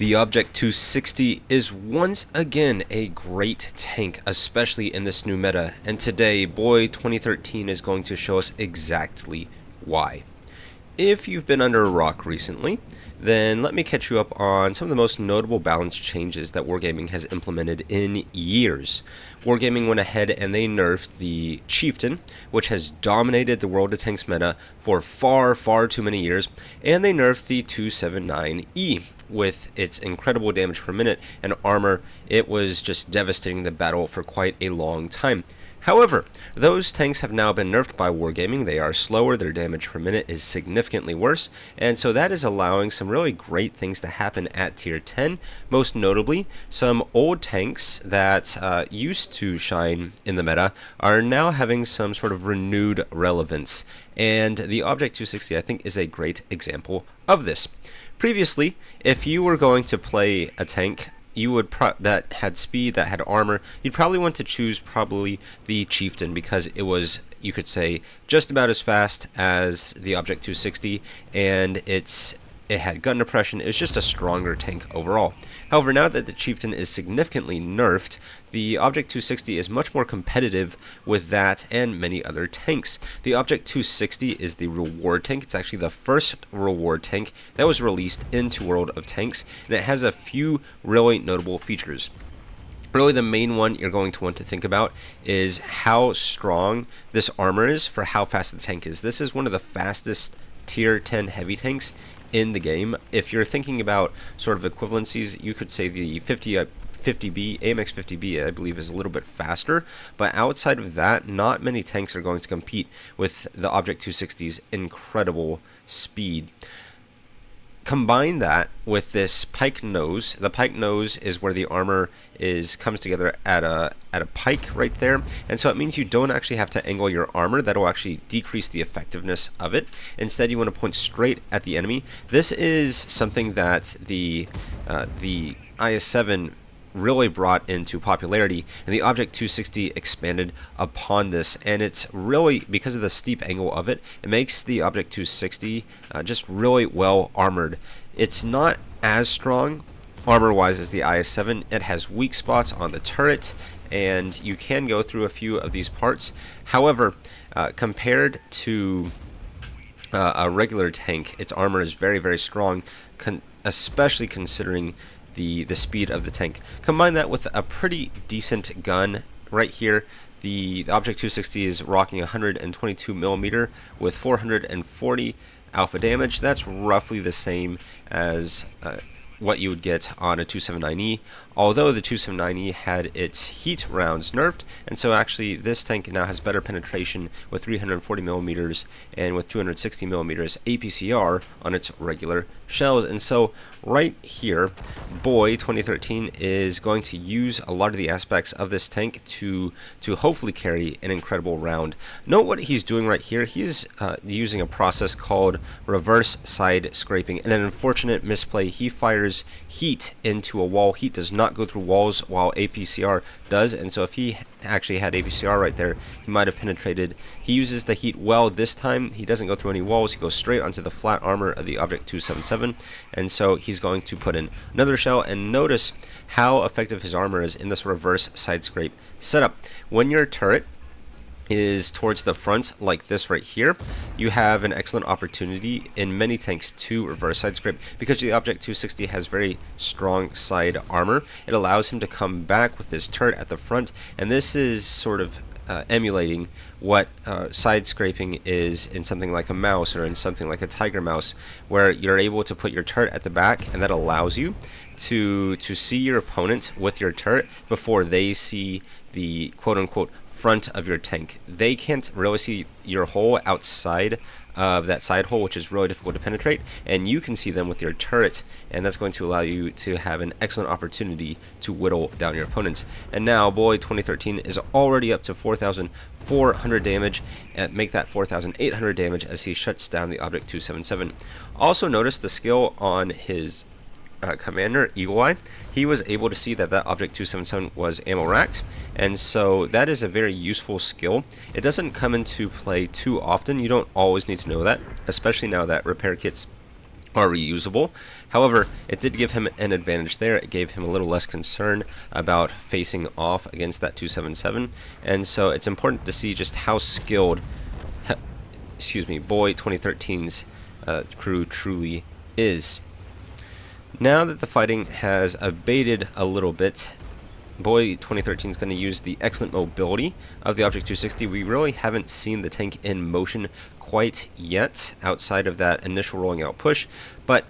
The Object 260 is once again a great tank, especially in this new meta, and today, boy 2013 is going to show us exactly why. If you've been under a rock recently, then let me catch you up on some of the most notable balance changes that Wargaming has implemented in years. Wargaming went ahead and they nerfed the Chieftain, which has dominated the World of Tanks meta for far too many years, and they nerfed the 279E. With its incredible damage per minute and armor, it was just devastating the battle for quite a long time. However, those tanks have now been nerfed by Wargaming. They are slower, their damage per minute is significantly worse, and so that is allowing some really great things to happen at tier 10. Most notably, some old tanks that used to shine in the meta are now having some sort of renewed relevance, and the Object 260 I think is a great example of this. Previously, if you were going to play a tank that had speed, that had armor, you'd probably want to choose the Chieftain because it was, you could say, just about as fast as the Object 260, and it had gun depression. It was just a stronger tank overall. However, now that the Chieftain is significantly nerfed, the Object 260 is much more competitive with that and many other tanks. The Object 260 is the reward tank. It's actually the first reward tank that was released into World of Tanks, and it has a few really notable features. Really, the main one you're going to want to think about is how strong this armor is for how fast the tank is. This is one of the fastest tier 10 heavy tanks in the game. If you're thinking about sort of equivalencies, you could say the 50B, AMX 50B, I believe, is a little bit faster, but outside of that, not many tanks are going to compete with the Object 260's incredible speed. Combine that with this pike nose. The pike nose is where the armor comes together at a pike right there, and so it means you don't actually have to angle your armor. That'll actually decrease the effectiveness of it. Instead, you want to point straight at the enemy. This is something that the IS-7 really brought into popularity, and the Object 260 expanded upon this, and it's really, because of the steep angle of it, it makes the Object 260 just really well armored. It's not as strong armor wise as the IS-7. It has weak spots on the turret, and you can go through a few of these parts. However, compared to a regular tank, its armor is very strong, especially considering the speed of the tank. Combine that with a pretty decent gun right here. The Object 260 is rocking 122 millimeter with 440 alpha damage. That's roughly the same as what you would get on a 279E, although the 279E had its heat rounds nerfed, and so actually this tank now has better penetration with 340 millimeters and with 260 millimeters APCR on its regular shells. And so right here, boy 2013 is going to use a lot of the aspects of this tank to hopefully carry an incredible round. Note what he's doing right here. He is using a process called reverse side scraping, and an unfortunate misplay. He fires heat into a wall. Heat does not go through walls while APCR does, and so if he actually had APCR right there, he might have penetrated. He uses the heat well this time. He doesn't go through any walls. He goes straight onto the flat armor of the Object 277, and so he's going to put in another shell, and notice how effective his armor is in this reverse side scrape setup. When your turret is towards the front like this right here, you have an excellent opportunity in many tanks to reverse side scrape because the Object 260 has very strong side armor. It allows him to come back with his turret at the front, and this is sort of emulating what side scraping is in something like a mouse or in something like a tiger mouse, where you're able to put your turret at the back, and that allows you to see your opponent with your turret before they see the quote-unquote front of your tank. They can't really see your hole outside of that side hole, which is really difficult to penetrate, and you can see them with your turret, and that's going to allow you to have an excellent opportunity to whittle down your opponents. And now, boy 2013 is already up to 4,400 damage, and make that 4,800 damage as he shuts down the Object 277. Also notice the skill on his commander, Eagle Eye. He was able to see that that Object 277 was ammo racked, and so that is a very useful skill. It doesn't come into play too often. You don't always need to know that, especially now that repair kits are reusable. However, it did give him an advantage there. It gave him a little less concern about facing off against that 277, and so it's important to see just how skilled, Boy 2013's crew truly is. Now that the fighting has abated a little bit, Boy 2013 is going to use the excellent mobility of the Object 260. We really haven't seen the tank in motion quite yet outside of that initial rolling out push, but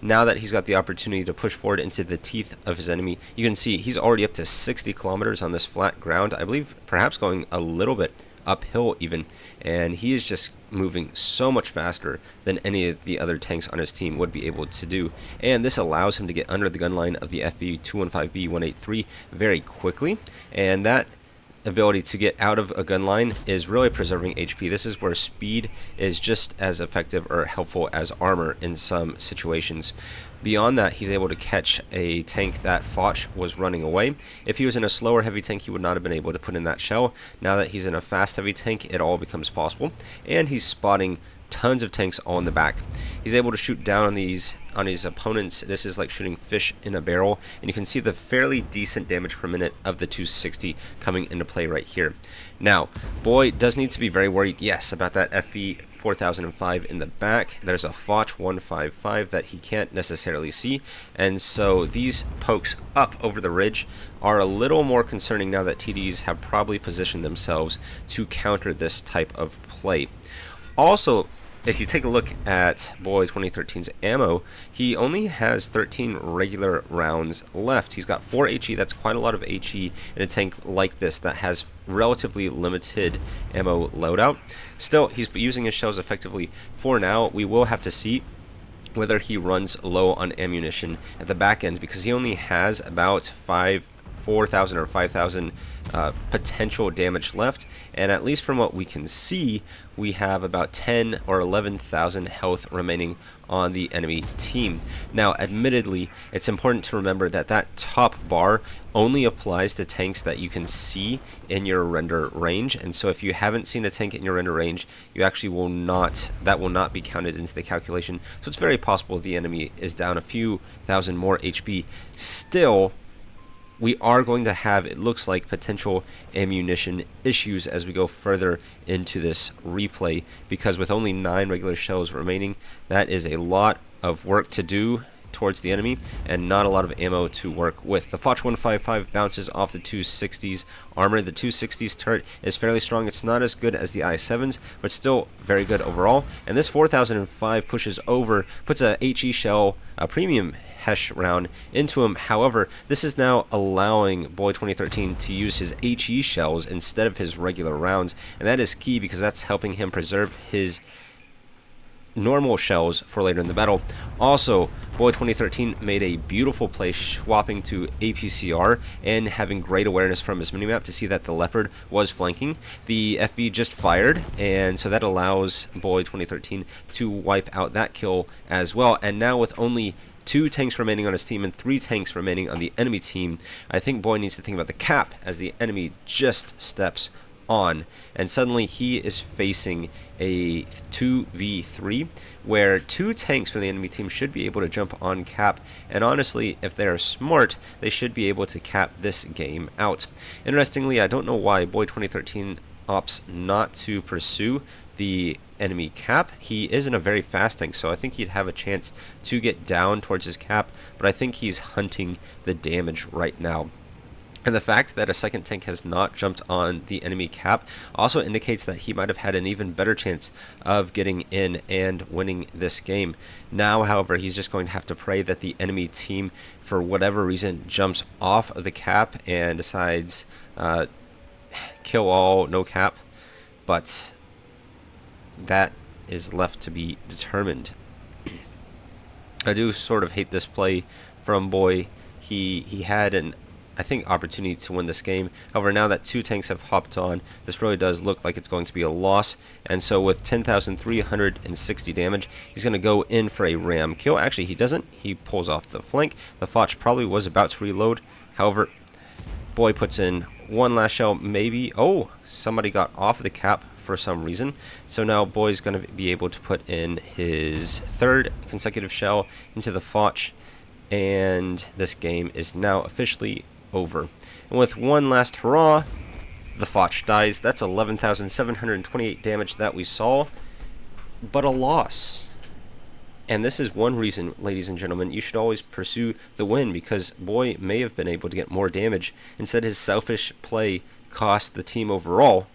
now that he's got the opportunity to push forward into the teeth of his enemy, you can see he's already up to 60 kilometers on this flat ground, I believe perhaps going a little bit uphill even, and he is just moving so much faster than any of the other tanks on his team would be able to do, and this allows him to get under the gun line of the FV215B183 very quickly, and that ability to get out of a gun line is really preserving HP. This is where speed is just as effective or helpful as armor in some situations. Beyond that, he's able to catch a tank that Foch was running away. If he was in a slower heavy tank, he would not have been able to put in that shell. Now that he's in a fast heavy tank, it all becomes possible, and he's spotting tons of tanks all in the back. He's able to shoot down on his opponents. This is like shooting fish in a barrel, and you can see the fairly decent damage per minute of the 260 coming into play right here. Now, Boy does need to be very worried, yes, about that FV 4005 in the back. There's a Foch 155 that he can't necessarily see, and so these pokes up over the ridge are a little more concerning now that TDs have probably positioned themselves to counter this type of play. Also, if you take a look at Boy 2013's ammo, he only has 13 regular rounds left. He's got 4 HE. That's quite a lot of HE in a tank like this that has relatively limited ammo loadout. Still, he's using his shells effectively. For now, we will have to see whether he runs low on ammunition at the back end, because he only has about 4,000 or 5,000 potential damage left, and at least from what we can see, we have about 10 or 11,000 health remaining on the enemy team. Now, admittedly, it's important to remember that that top bar only applies to tanks that you can see in your render range, and so if you haven't seen a tank in your render range, you actually will not, that will not be counted into the calculation. So it's very possible the enemy is down a few thousand more HP. Still, we are going to have, it looks like, potential ammunition issues as we go further into this replay, because with only 9 regular shells remaining, that is a lot of work to do towards the enemy and not a lot of ammo to work with. The Foch 155 bounces off the 260's armor. The 260's turret is fairly strong. It's not as good as the i7's, but still very good overall. And this 4005 pushes over, puts a HE shell, a premium Hesh round into him. However, this is now allowing Boy 2013 to use his HE shells instead of his regular rounds, and that is key because that's helping him preserve his normal shells for later in the battle. Also, Boy 2013 made a beautiful play swapping to APCR and having great awareness from his minimap to see that the Leopard was flanking. The FV just fired, and so that allows Boy 2013 to wipe out that kill as well. And now with only 2 tanks remaining on his team and 3 tanks remaining on the enemy team, I think Boy needs to think about the cap as the enemy just steps on, and suddenly he is facing a 2v3 where 2 tanks from the enemy team should be able to jump on cap, and honestly, if they're smart, they should be able to cap this game out. Interestingly, I don't know why Boy 2013 opts not to pursue the enemy cap. He is in a very fast tank, so I think he'd have a chance to get down towards his cap, but I think he's hunting the damage right now. And the fact that a second tank has not jumped on the enemy cap also indicates that he might have had an even better chance of getting in and winning this game. Now, however, he's just going to have to pray that the enemy team, for whatever reason, jumps off of the cap and decides kill all, no cap. But that is left to be determined. I do sort of hate this play from Boy. He had an, I think, opportunity to win this game. However, now that 2 tanks have hopped on, this really does look like it's going to be a loss. And so with 10,360 damage, he's going to go in for a ram kill. Actually, he doesn't. He pulls off the flank. The Foch probably was about to reload. However, Boy puts in one last shell, maybe. Oh, somebody got off the cap for some reason. So now Boy's going to be able to put in his third consecutive shell into the Foch, and this game is now officially over. And with one last hurrah, the Foch dies. That's 11,728 damage that we saw, but a loss. And this is one reason, ladies and gentlemen, you should always pursue the win, because Boy may have been able to get more damage. Instead, his selfish play cost the team overall,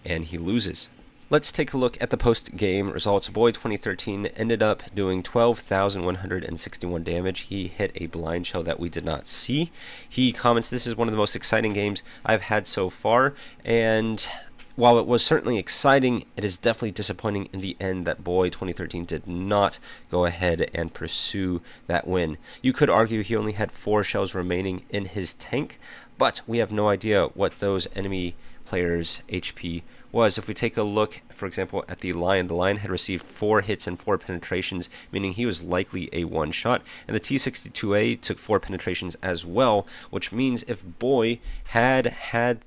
and he loses. Let's take a look at the post-game results. Boy 2013 ended up doing 12,161 damage. He hit a blind shell that we did not see. He comments, "This is one of the most exciting games I've had so far," and while it was certainly exciting, it is definitely disappointing in the end that Boy 2013 did not go ahead and pursue that win. You could argue he only had 4 shells remaining in his tank, but we have no idea what those enemy players' HP was. If we take a look, for example, at the Lion had received 4 hits and 4 penetrations, meaning he was likely a one-shot, and the T-62A took 4 penetrations as well, which means if Boy had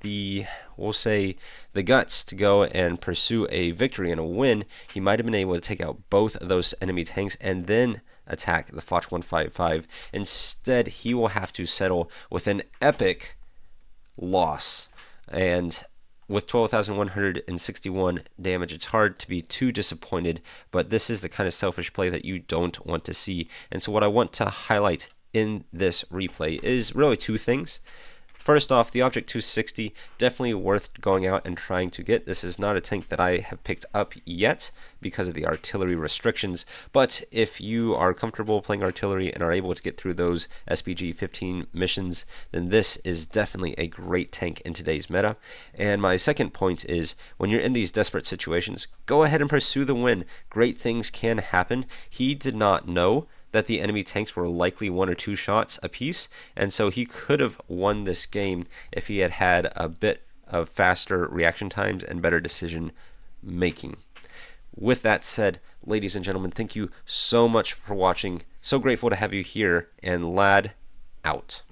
the, we'll say, the guts to go and pursue a victory and a win, he might have been able to take out both of those enemy tanks and then attack the Foch 155. Instead, he will have to settle with an epic loss. And with 12,161 damage, it's hard to be too disappointed, but this is the kind of selfish play that you don't want to see. And so what I want to highlight in this replay is really 2 things. First off, the Object 260, definitely worth going out and trying to get. This is not a tank that I have picked up yet because of the artillery restrictions, but if you are comfortable playing artillery and are able to get through those SPG 15 missions, then this is definitely a great tank in today's meta. And my second point is, when you're in these desperate situations, go ahead and pursue the win. Great things can happen. He did not know that the enemy tanks were likely 1 or 2 shots apiece, and so he could have won this game if he had had a bit of faster reaction times and better decision making. With that said, ladies and gentlemen, thank you so much for watching. So grateful to have you here, and Lad out.